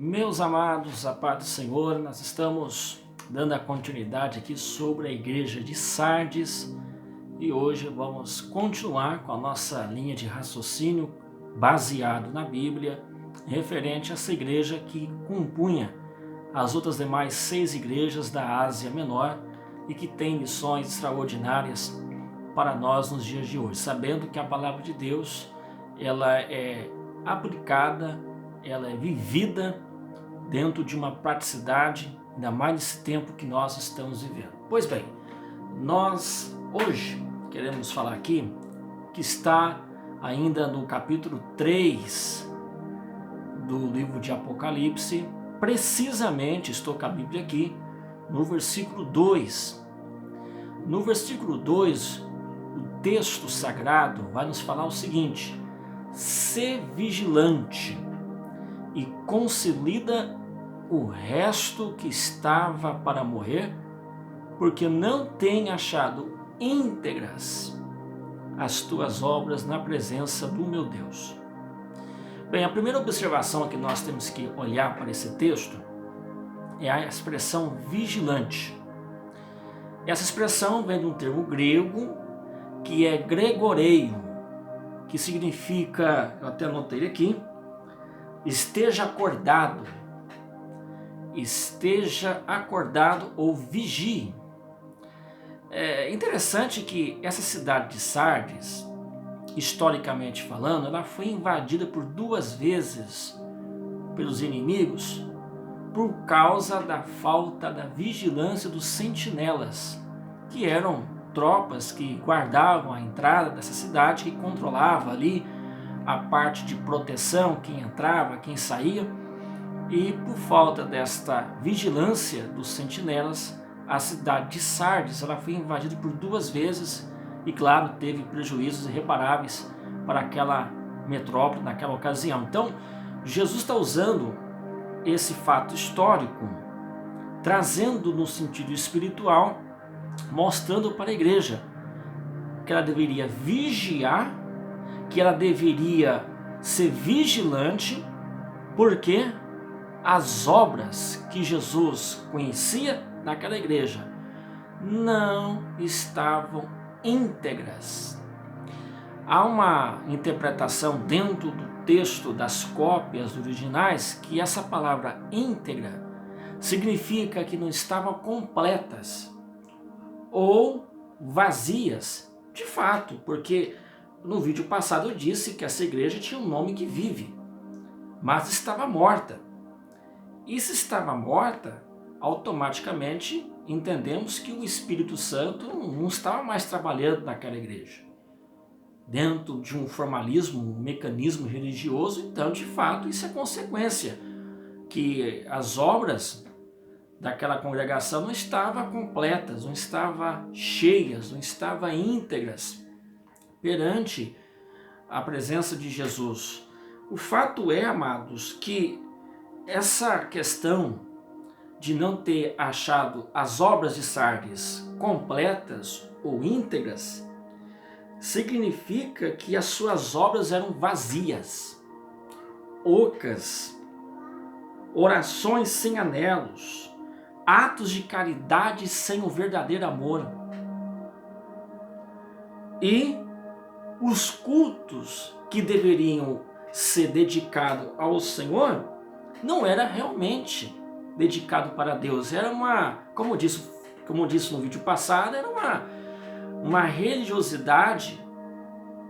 Meus amados, a paz do Senhor, nós estamos dando a continuidade aqui sobre a igreja de Sardes e hoje vamos continuar com a nossa linha de raciocínio baseado na Bíblia, referente a essa igreja que compunha as outras demais 6 igrejas da Ásia Menor e que tem missões extraordinárias para nós nos dias de hoje, sabendo que a palavra de Deus ela é aplicada, ela é vivida dentro de uma praticidade, ainda mais nesse tempo que nós estamos vivendo. Pois bem, nós hoje queremos falar aqui que está ainda no capítulo 3 do livro de Apocalipse, precisamente, estou com a Bíblia aqui, no versículo 2. No versículo 2, o texto sagrado vai nos falar o seguinte: sê vigilante e consolida o resto que estava para morrer, porque não tem achado íntegras as tuas obras na presença do meu Deus. Bem, a primeira observação que nós temos que olhar para esse texto é a expressão vigilante. Essa expressão vem de um termo grego que é gregoreio, que significa, eu até anotei aqui, esteja acordado ou vigie. É interessante que essa cidade de Sardes, historicamente falando, ela foi invadida por 2 vezes pelos inimigos por causa da falta da vigilância dos sentinelas, que eram tropas que guardavam a entrada dessa cidade, que controlava ali a parte de proteção, quem entrava, quem saía, e por falta desta vigilância dos sentinelas, a cidade de Sardes ela foi invadida por 2 vezes e, claro, teve prejuízos irreparáveis para aquela metrópole naquela ocasião. Então, Jesus está usando esse fato histórico, trazendo no sentido espiritual, mostrando para a igreja que ela deveria vigiar, que ela deveria ser vigilante, porque as obras que Jesus conhecia naquela igreja não estavam íntegras. Há uma interpretação dentro do texto das cópias originais que essa palavra íntegra significa que não estavam completas ou vazias, de fato, porque no vídeo passado eu disse que essa igreja tinha um nome que vive, mas estava morta. E se estava morta, automaticamente entendemos que o Espírito Santo não estava mais trabalhando naquela igreja. Dentro de um formalismo, um mecanismo religioso, então de fato isso é consequência, que as obras daquela congregação não estavam completas, não estavam cheias, não estavam íntegras perante a presença de Jesus. O fato é, amados, que essa questão de não ter achado as obras de Sardes completas ou íntegras significa que as suas obras eram vazias, ocas, orações sem anelos, atos de caridade sem o verdadeiro amor. E os cultos que deveriam ser dedicados ao Senhor não era realmente dedicado para Deus, era como disse no vídeo passado, era uma religiosidade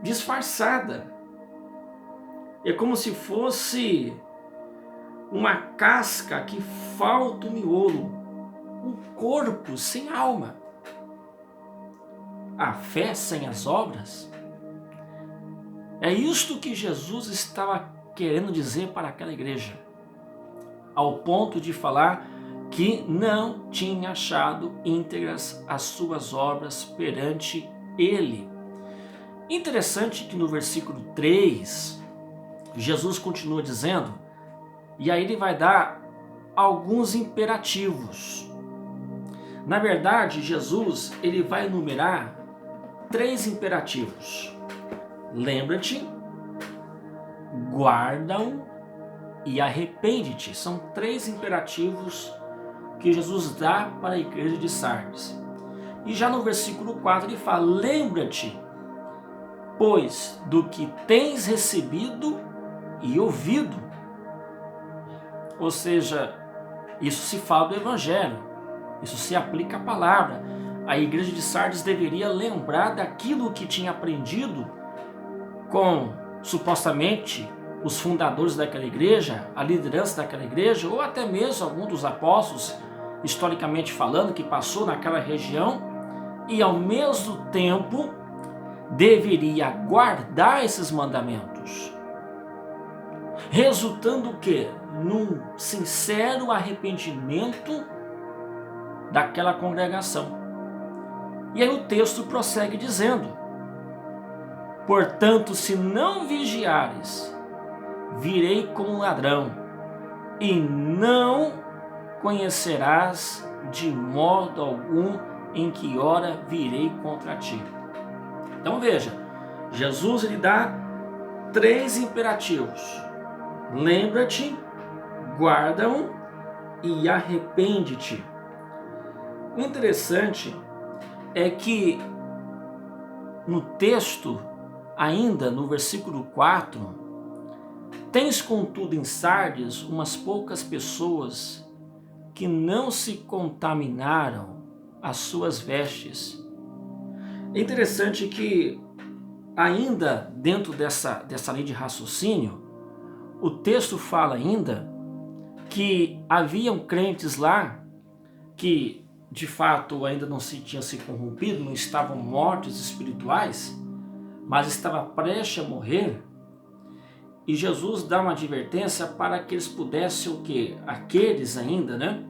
disfarçada. É como se fosse uma casca que falta o miolo, um corpo sem alma. A fé sem as obras. É isto que Jesus estava querendo dizer para aquela igreja, ao ponto de falar que não tinha achado íntegras as suas obras perante ele. Interessante que no versículo 3, Jesus continua dizendo, e aí ele vai dar alguns imperativos. Na verdade, Jesus ele vai enumerar 3 imperativos. Lembra-te, guarda-o e arrepende-te. São 3 imperativos que Jesus dá para a igreja de Sardes. E já no versículo 4 ele fala: lembra-te, pois, do que tens recebido e ouvido. Ou seja, isso se fala do Evangelho, isso se aplica à palavra. A igreja de Sardes deveria lembrar daquilo que tinha aprendido com, supostamente, os fundadores daquela igreja, a liderança daquela igreja, ou até mesmo algum dos apóstolos, historicamente falando, que passou naquela região, e ao mesmo tempo deveria guardar esses mandamentos, resultando o quê? Num sincero arrependimento daquela congregação. E aí o texto prossegue dizendo: portanto, se não vigiares, virei como um ladrão, e não conhecerás de modo algum em que hora virei contra ti. Então veja, Jesus ele dá 3 imperativos: lembra-te, guarda-o e arrepende-te. O interessante é que no texto, ainda no versículo 4, tens contudo em Sardes umas poucas pessoas que não se contaminaram as suas vestes. É interessante que, ainda dentro dessa linha de raciocínio, o texto fala ainda que haviam crentes lá que de fato ainda não se tinham se corrompido, não estavam mortos espirituais, mas estava prestes a morrer. E Jesus dá uma advertência para que eles pudessem o quê? Aqueles ainda,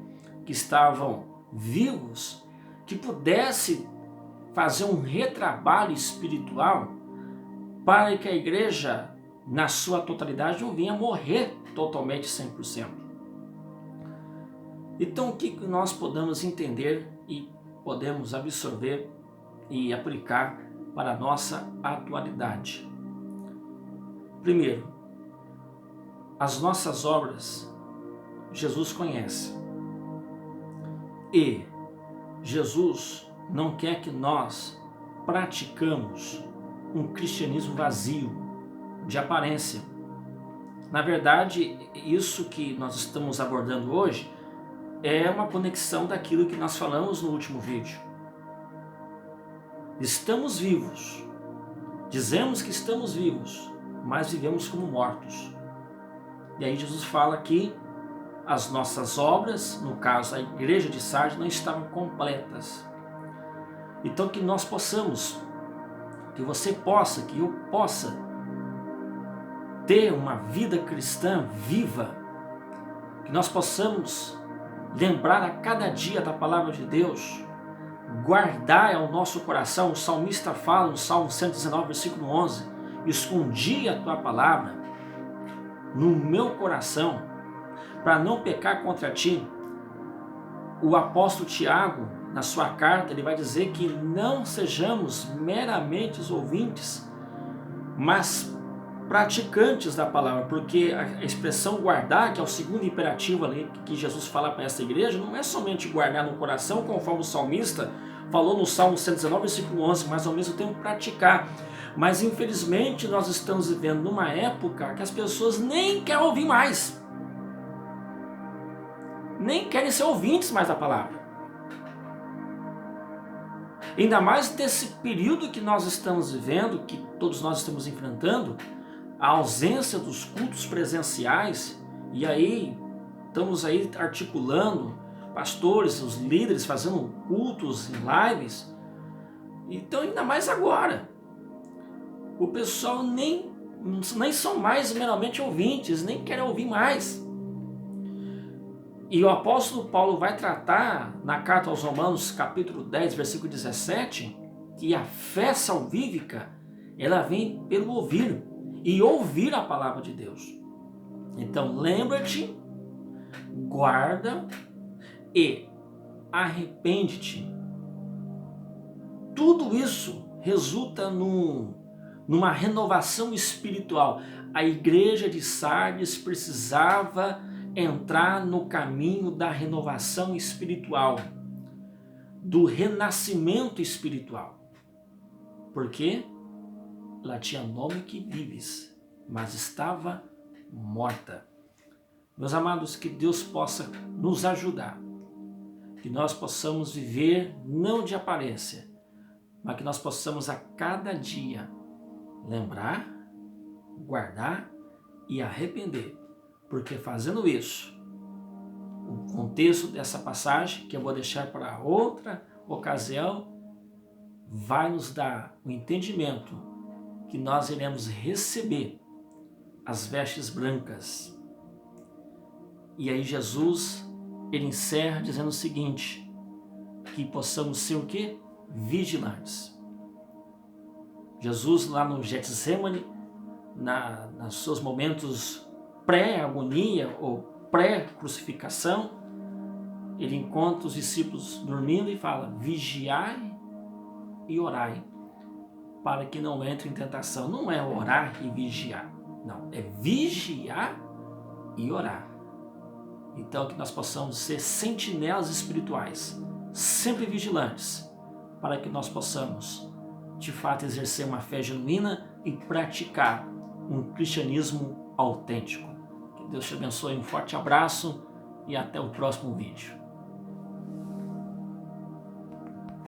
que estavam vivos, que pudessem fazer um retrabalho espiritual para que a igreja, na sua totalidade, não venha morrer totalmente 100%. Então, o que nós podemos entender e podemos absorver e aplicar para a nossa atualidade? Primeiro, as nossas obras Jesus conhece. E Jesus não quer que nós praticamos um cristianismo vazio, de aparência. Na verdade, isso que nós estamos abordando hoje é uma conexão daquilo que nós falamos no último vídeo. Estamos vivos, dizemos que estamos vivos, mas vivemos como mortos. E aí Jesus fala que as nossas obras, no caso a igreja de Sardes, não estavam completas. Então que nós possamos, que você possa, que eu possa ter uma vida cristã viva, que nós possamos lembrar a cada dia da palavra de Deus, guardar ao nosso coração. O salmista fala no Salmo 119, versículo 11, escondi a tua palavra no meu coração, para não pecar contra ti. O apóstolo Tiago, na sua carta, ele vai dizer que não sejamos meramente os ouvintes, mas praticantes da palavra, porque a expressão guardar, que é o segundo imperativo ali que Jesus fala para essa igreja, não é somente guardar no coração, conforme o salmista falou no Salmo 119, versículo 11, mas ao mesmo tempo praticar. Mas infelizmente nós estamos vivendo numa época que as pessoas nem querem ouvir mais, nem querem ser ouvintes mais da palavra. Ainda mais nesse período que nós estamos vivendo, que todos nós estamos enfrentando, a ausência dos cultos presenciais. E aí estamos aí articulando pastores, os líderes fazendo cultos em lives. Então ainda mais agora, o pessoal nem são mais meramente ouvintes, nem querem ouvir mais. E o apóstolo Paulo vai tratar na carta aos Romanos, capítulo 10, versículo 17, que a fé salvífica, ela vem pelo ouvir, e ouvir a palavra de Deus. Então lembra-te, guarda e arrepende-te. Tudo isso resulta numa renovação espiritual. a igreja de Sardes precisava entrar no caminho da renovação espiritual, do renascimento espiritual. Porque ela tinha nome que vives, mas estava morta. Meus amados, que Deus possa nos ajudar, que nós possamos viver não de aparência, mas que nós possamos a cada dia lembrar, guardar e arrepender, porque fazendo isso, o contexto dessa passagem, que eu vou deixar para outra ocasião, vai nos dar o entendimento que nós iremos receber as vestes brancas. E aí Jesus, ele encerra dizendo o seguinte, que possamos ser o quê? Vigilantes. Jesus lá no Getsemane, nos seus momentos pré-agonia ou pré-crucificação, ele encontra os discípulos dormindo e fala, vigiai e orai, para que não entre em tentação. Não é orar e vigiar, não, é vigiar e orar. Então que nós possamos ser sentinelas espirituais, sempre vigilantes, para que nós possamos de fato exercer uma fé genuína e praticar um cristianismo autêntico. Que Deus te abençoe, um forte abraço e até o próximo vídeo.